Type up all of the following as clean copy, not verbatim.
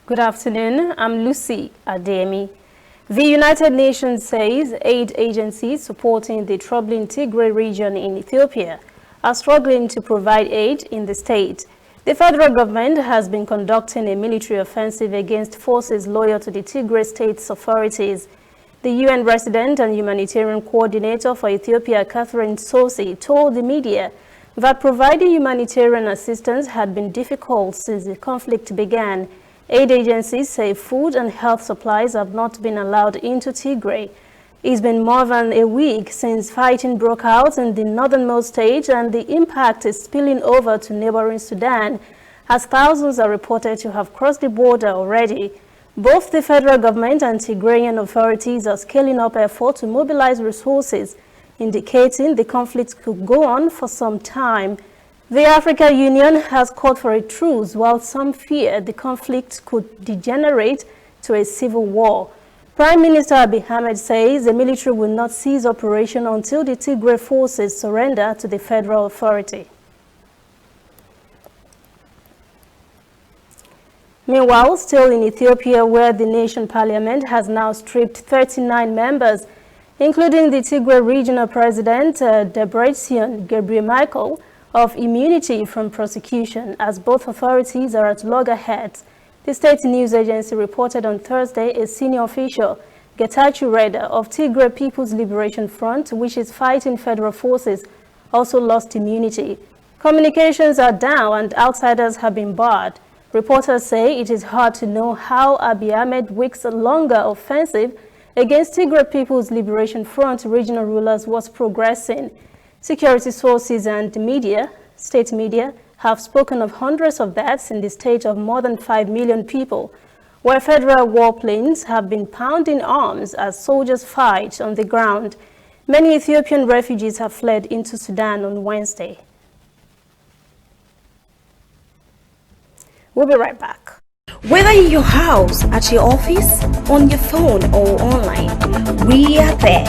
Good afternoon. I'm Lucy Ademi. The United Nations says aid agencies supporting the troubling Tigray region in Ethiopia are struggling to provide aid in the state. The federal government has been conducting a military offensive against forces loyal to the Tigray state's authorities. The UN Resident and Humanitarian Coordinator for Ethiopia, Catherine Sosi, told the media that providing humanitarian assistance had been difficult since the conflict began. Aid agencies say food and health supplies have not been allowed into Tigray. It's been more than a week since fighting broke out in the northernmost state, and the impact is spilling over to neighboring Sudan, as thousands are reported to have crossed the border already. Both the federal government and Tigrayan authorities are scaling up efforts to mobilize resources, indicating the conflict could go on for some time. The African Union has called for a truce, while some fear the conflict could degenerate to a civil war. Prime Minister Abiy Ahmed says the military will not cease operation until the Tigray forces surrender to the federal authority. Meanwhile, still in Ethiopia, where the nation parliament has now stripped 39 members, including the Tigray regional president, Debretsion Gebremichael, of immunity from prosecution, as both authorities are at loggerheads. The state news agency reported on Thursday a senior official, Getachew Reda, of Tigray People's Liberation Front, which is fighting federal forces, also lost immunity. Communications are down and outsiders have been barred. Reporters say it is hard to know how Abiy Ahmed weeks longer offensive against Tigray People's Liberation Front regional rulers was progressing. Security sources and media, state media, have spoken of hundreds of deaths in the state of more than 5 million people, where federal warplanes have been pounding arms as soldiers fight on the ground. Many Ethiopian refugees have fled into Sudan on Wednesday. We'll be right back. Whether in your house, at your office, on your phone or online, we are there.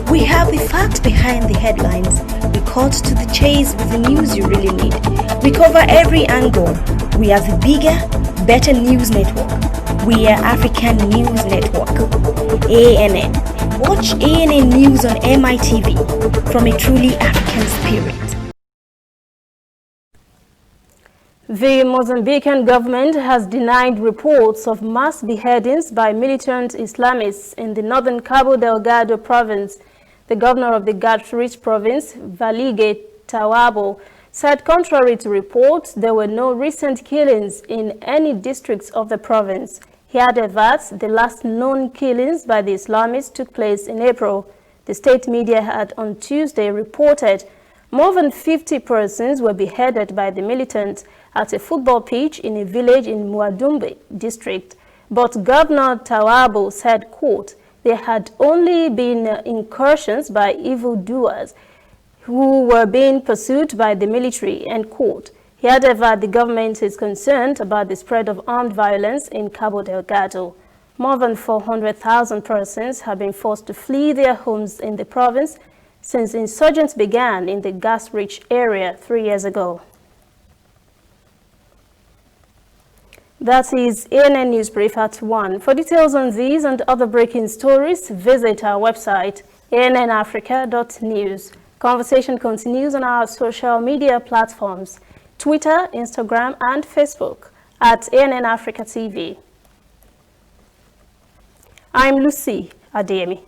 We have the facts behind the headlines. We cut to the chase with the news you really need. We cover every angle. We are the bigger, better news network. We are African News Network. ANN. Watch ANN News on MITV from a truly African spirit. The Mozambican government has denied reports of mass beheadings by militant Islamists in the northern Cabo Delgado province. The governor of the Gat-rich province, Valige Tawabo, said contrary to reports, there were no recent killings in any districts of the province. He added that the last known killings by the Islamists took place in April. The state media had on Tuesday reported more than 50 persons were beheaded by the militants at a football pitch in a village in Muadumbe district. But Governor Tawabo said, quote, there had only been incursions by evildoers who were being pursued by the military, end quote. He added that the government is concerned about the spread of armed violence in Cabo Delgado. More than 400,000 persons have been forced to flee their homes in the province since insurgents began in the gas-rich area 3 years ago. That is ANN News Brief at 1. For details on these and other breaking stories, visit our website, annafrica.news. Conversation continues on our social media platforms, Twitter, Instagram, and Facebook at ANN Africa TV. I'm Lucy Ademi.